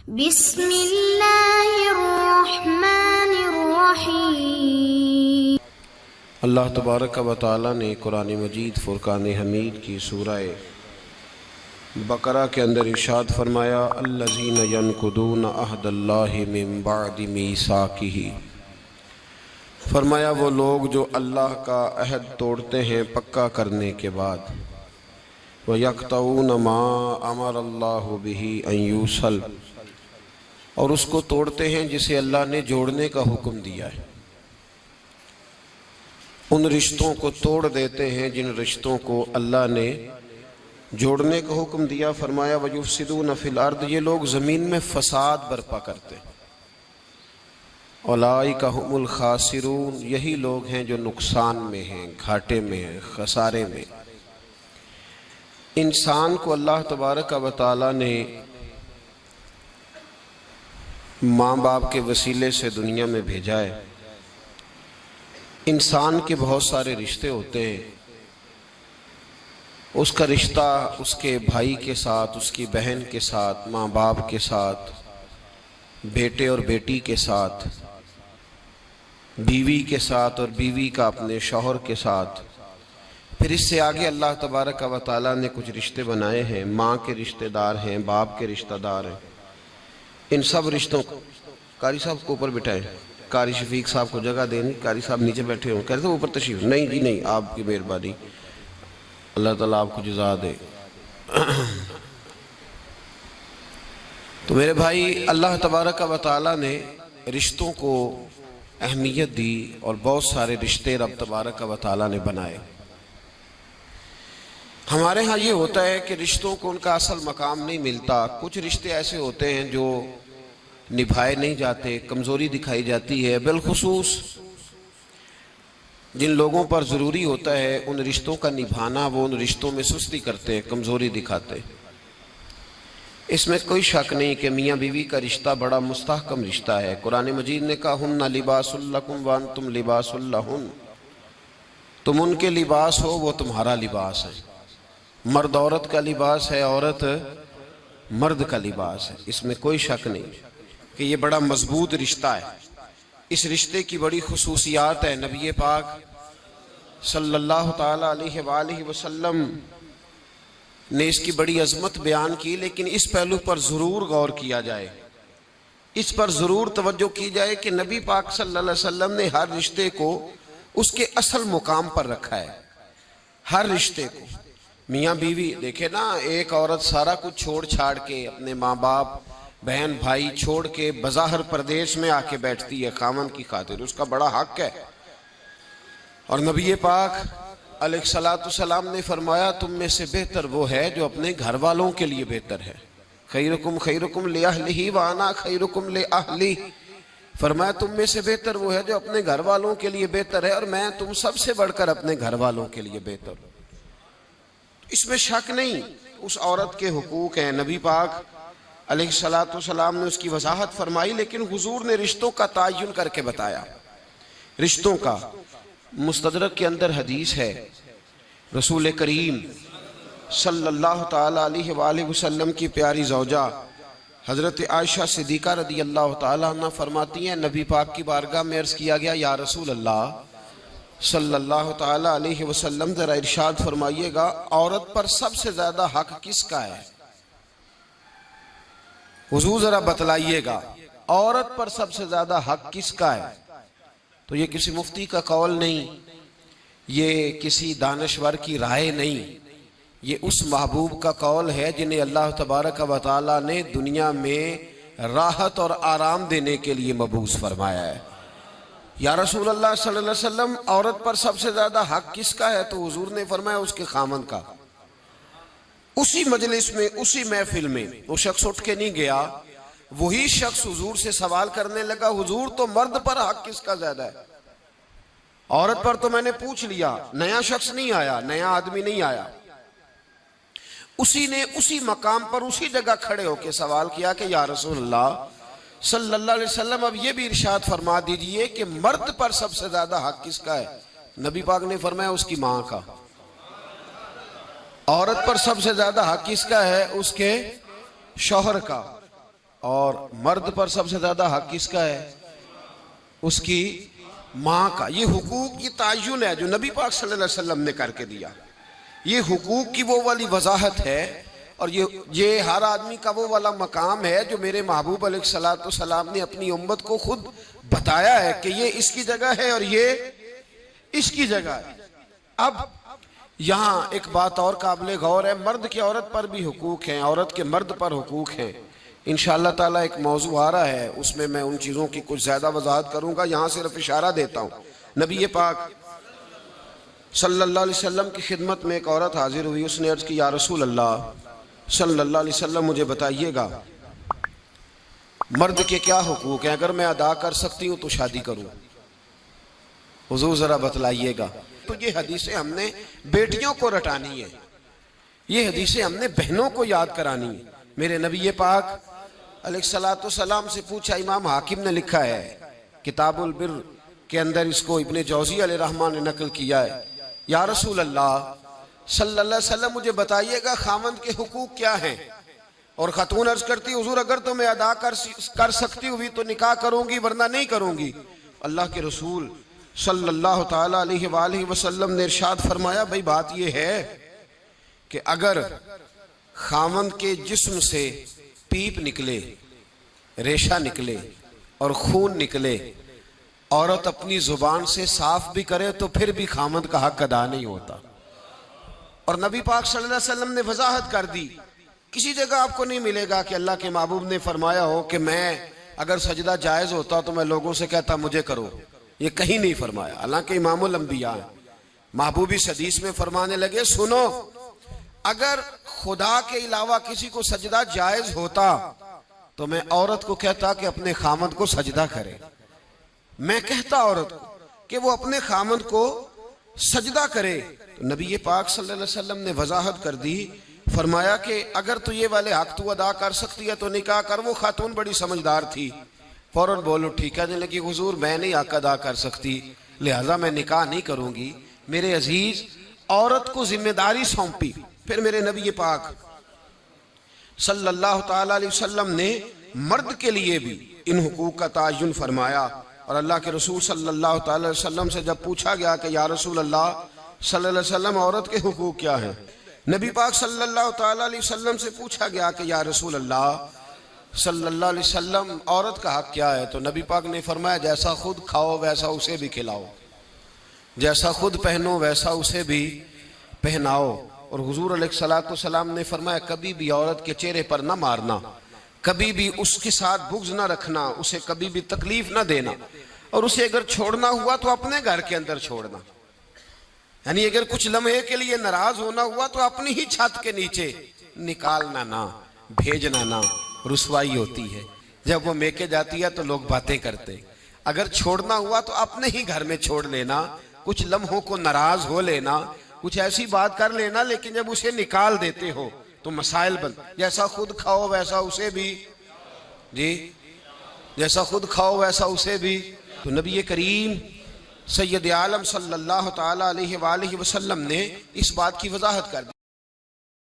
بسم اللہ الرحمن الرحیم۔ اللہ تبارک و تعالی نے قرآن مجید فرقان حمید کی سورہ بقرہ کے اندر ارشاد فرمایا الذین ینقضون عہد اللہ من بعد میثاقہ، فرمایا وہ لوگ جو اللہ کا عہد توڑتے ہیں پکا کرنے کے بعد، وَيَقْطَعُونَ مَا أَمَرَ اللَّهُ بِهِ أَن يُوصَلَ، اور اس کو توڑتے ہیں جسے اللہ نے جوڑنے کا حکم دیا ہے، ان رشتوں کو توڑ دیتے ہیں جن رشتوں کو اللہ نے جوڑنے کا حکم دیا۔ فرمایا وَيُفْسِدُونَ فِي الْأَرْضِ، یہ لوگ زمین میں فساد برپا کرتے ہیں۔ أُولَٰئِكَ هُمُ الْخَاسِرُونَ، یہی لوگ ہیں جو نقصان میں ہیں، گھاٹے میں ہیں، خسارے میں۔ انسان کو اللہ تبارک و تعالی نے ماں باپ کے وسیلے سے دنیا میں بھیجا ہے۔ انسان کے بہت سارے رشتے ہوتے ہیں، اس کا رشتہ اس کے بھائی کے ساتھ، اس کی بہن کے ساتھ، ماں باپ کے ساتھ، بیٹے اور بیٹی کے ساتھ، بیوی کے ساتھ اور بیوی کا اپنے شوہر کے ساتھ۔ پھر اس سے آگے اللہ تبارک و تعالیٰ نے کچھ رشتے بنائے ہیں، ماں کے رشتہ دار ہیں، باپ کے رشتہ دار ہیں۔ ان سب رشتوں کو قاری صاحب کو اوپر بٹھائیں، قاری شفیق صاحب کو جگہ دیں، قاری صاحب نیچے بیٹھے ہوں، کہتے ہیں اوپر تشریف نہیں جی نہیں، آپ کی مہربانی، اللہ تعالیٰ آپ کو جزا دے۔ تو میرے بھائی، اللہ تبارک و تعالیٰ نے رشتوں کو اہمیت دی اور بہت سارے رشتے رب تبارک و تعالیٰ نے بنائے۔ ہمارے ہاں یہ ہوتا ہے کہ رشتوں کو ان کا اصل مقام نہیں ملتا، کچھ رشتے ایسے ہوتے ہیں جو نبھائے نہیں جاتے، کمزوری دکھائی جاتی ہے، بالخصوص جن لوگوں پر ضروری ہوتا ہے ان رشتوں کا نبھانا، وہ ان رشتوں میں سستی کرتے ہیں، کمزوری دکھاتے ہیں۔ اس میں کوئی شک نہیں کہ میاں بیوی کا رشتہ بڑا مستحکم رشتہ ہے۔ قرآن مجید نے کہا ہن لباس لکم وانتم لباس لہن، تم ان کے لباس ہو، وہ تمہارا لباس ہے۔ مرد عورت کا لباس ہے، عورت مرد کا لباس ہے، اس میں کوئی شک نہیں کہ یہ بڑا مضبوط رشتہ ہے۔ اس رشتے کی بڑی خصوصیات ہے، نبی پاک صلی اللہ تعالیٰ علیہ وآلہ وسلم نے اس کی بڑی عظمت بیان کی، لیکن اس پہلو پر ضرور غور کیا جائے، اس پر ضرور توجہ کی جائے کہ نبی پاک صلی اللہ علیہ وسلم نے ہر رشتے کو اس کے اصل مقام پر رکھا ہے۔ ہر رشتے کو، میاں بیوی دیکھیں نا، ایک عورت سارا کچھ چھوڑ چھاڑ کے، اپنے ماں باپ بہن بھائی چھوڑ کے بظاہر پردیس میں آ کے بیٹھتی ہے خامن کی خاطر، اس کا بڑا حق ہے۔ اور نبی پاک علیہ السلام نے فرمایا تم میں سے بہتر وہ ہے جو اپنے گھر والوں کے لیے بہتر ہے۔ خیرکم خیرکم لأہلہ وانا خیرکم لأہلی، فرمایا تم میں سے بہتر وہ ہے جو اپنے گھر والوں کے لیے بہتر ہے، اور میں تم سب سے بڑھ کر اپنے گھر والوں کے لیے بہتر ہوں۔ اس میں شک نہیں، اس عورت کے حقوق ہیں، نبی پاک علیہ السلام نے اس کی وضاحت فرمائی، لیکن حضور نے رشتوں کا تعین کر کے بتایا۔ رشتوں کا مستدرک کے اندر حدیث ہے، رسول کریم صلی اللہ تعالیٰ علیہ وآلہ وسلم کی پیاری زوجہ حضرت عائشہ صدیقہ رضی اللہ تعالیٰ عنہ فرماتی ہیں، نبی پاک کی بارگاہ میں عرض کیا گیا یا رسول اللہ صلی اللہ تعالیٰ علیہ وسلم ذرا ارشاد فرمائیے گا عورت پر سب سے زیادہ حق کس کا ہے؟ حضور ذرا بتلائیے گا عورت پر سب سے زیادہ حق کس کا ہے؟ تو یہ کسی مفتی کا قول نہیں، یہ کسی دانشور کی رائے نہیں، یہ اس محبوب کا قول ہے جنہیں اللہ تبارک و تعالیٰ نے دنیا میں راحت اور آرام دینے کے لیے مبعوث فرمایا ہے۔ یا رسول اللہ صلی اللہ علیہ وسلم عورت پر سب سے زیادہ حق کس کا ہے؟ تو حضور نے فرمایا اس کے خامن کا۔ اسی مجلس میں، اسی محفل میں وہ شخص اٹھ کے نہیں گیا، وہی شخص حضور سے سوال کرنے لگا حضور تو مرد پر حق کس کا زیادہ ہے؟ عورت پر تو میں نے پوچھ لیا، نیا شخص نہیں آیا، نیا آدمی نہیں آیا۔ اسی نے اسی مقام پر اسی جگہ کھڑے ہو کے سوال کیا کہ یا رسول اللہ صلی اللہ علیہ وسلم اب یہ بھی ارشاد فرما دیجئے کہ مرد پر سب سے زیادہ حق کس کا ہے؟ نبی پاک نے فرمایا اس کی ماں کا۔ عورت پر سب سے زیادہ حق کس کا ہے؟ اس کے شوہر کا۔ اور مرد پر سب سے زیادہ حق کس کا ہے؟ اس کی ماں کا. یہ حقوق، یہ تعین ہے جو نبی پاک صلی اللہ علیہ وسلم نے کر کے دیا. یہ حقوق کی وہ والی وضاحت ہے، اور یہ ہر آدمی کا وہ والا مقام ہے جو میرے محبوب علیہ الصلوۃ والسلام نے اپنی امت کو خود بتایا ہے کہ یہ اس کی جگہ ہے اور یہ اس کی جگہ ہے. اب یہاں ایک بات اور قابل غور ہے، مرد کے عورت پر بھی حقوق ہیں، عورت کے مرد پر حقوق ہیں. انشاءاللہ تعالیٰ ایک موضوع آ رہا ہے، اس میں ان چیزوں کی کچھ زیادہ وضاحت کروں گا. یہاں صرف اشارہ دیتا ہوں. نبی پاک صلی اللہ علیہ وسلم کی خدمت میں ایک عورت حاضر ہوئی. اس نے عرض کی، یا رسول اللہ صلی اللہ علیہ وسلم مجھے بتائیے گا مرد کے کیا حقوق ہیں، اگر میں ادا کر سکتی ہوں تو شادی کروں. حضور ذرا بتلائیے گا. تو یہ حدیثیں ہم نے بیٹیوں کو رٹانی ہے، یہ حدیثیں ہم نے بہنوں کو یاد کرانی ہے. میرے نبی پاک علیہ الصلوۃ والسلام سے پوچھا. امام حاکم نے لکھا ہے کتاب البر کے اندر، اس کو ابن جوزی علیہ الرحمٰن نے نقل کیا ہے. یا رسول اللہ صلی اللہ علیہ وسلم مجھے بتائیے گا خاوند کے حقوق کیا ہیں. اور خاتون عرض کرتی، حضور اگر تو میں ادا کر سکتی ہوئی تو نکاح کروں گی، ورنہ نہیں کروں گی. اللہ کے رسول صلی اللہ تعالیٰ علیہ وآلہ وسلم نے ارشاد فرمایا، بھئی بات یہ ہے کہ اگر خاوند کے جسم سے پیپ نکلے، ریشہ نکلے اور خون نکلے، عورت اپنی زبان سے صاف بھی کرے تو پھر بھی خاوند کا حق ادا نہیں ہوتا. اور نبی پاک صلی اللہ علیہ وسلم نے وضاحت کر دی. کسی جگہ آپ کو نہیں ملے گا کہ اللہ کے محبوب نے فرمایا ہو کہ میں اگر سجدہ جائز ہوتا تو میں لوگوں سے کہتا مجھے کرو. یہ کہیں نہیں فرمایا. حالانکہ امام الانبیاء محبوب اس حدیث میں فرمانے لگے، سنو اگر خدا کے علاوہ کسی کو سجدہ جائز ہوتا تو میں عورت کو کہتا کہ اپنے خامند کو سجدہ کرے. میں کہتا عورت کو کہ وہ اپنے خامند کو سجدہ کرے. تو نبی پاک صلی اللہ علیہ وسلم نے وضاحت کر دی، فرمایا کہ اگر تو یہ والے حق تو ادا کر سکتی ہے تو نکاح کر. وہ خاتون بڑی سمجھدار تھی، فوراً بولو ٹھیک ہے. لگی حضور میں نہیں حق ادا کر سکتی، لہٰذا میں نکاح نہیں کروں گی. میرے عزیز، عورت کو ذمہ داری سونپی. پھر میرے نبی پاک صلی اللہ تعالیٰ علیہ وسلم نے مرد کے لیے بھی ان حقوق کا تعین فرمایا. اور اللہ کے رسول صلی اللہ تعالیٰ علیہ وسلم سے جب پوچھا گیا کہ یا رسول اللہ صلی اللہ علیہ وسلم عورت کے حقوق کیا ہیں، نبی پاک صلی اللہ تعالیٰ علیہ وسلم سے پوچھا گیا کہ یا رسول اللہ صلی اللہ علیہ وسلم عورت کا حق کیا ہے، تو نبی پاک نے فرمایا جیسا خود کھاؤ ویسا اسے بھی کھلاؤ، جیسا خود پہنو ویسا اسے بھی پہناؤ. اور حضور علیہ الصلوۃ والسلام نے فرمایا کبھی بھی عورت کے چہرے پر نہ مارنا، کبھی بھی اس کے ساتھ بغض نہ رکھنا، اسے کبھی بھی تکلیف نہ دینا، اور اسے اگر چھوڑنا ہوا تو اپنے گھر کے اندر چھوڑنا. یعنی اگر کچھ لمحے کے لیے ناراض ہونا ہوا تو اپنی ہی چھت کے نیچے، نکالنا نہ، بھیجنا نہ. رسوائی ہوتی ہے جب وہ میکے جاتی ہے تو لوگ باتیں کرتے. اگر چھوڑنا ہوا تو اپنے ہی گھر میں چھوڑ لینا، کچھ لمحوں کو ناراض ہو لینا، کچھ ایسی بات کر لینا، لیکن جب اسے نکال دیتے ہو تو مسائل بن. جیسا خود کھاؤ ویسا اسے بھی، جی جیسا خود کھاؤ ویسا اسے بھی. تو نبی کریم سید عالم صلی اللہ تعالیٰ علیہ وآلہ وسلم نے اس بات کی وضاحت کر دی.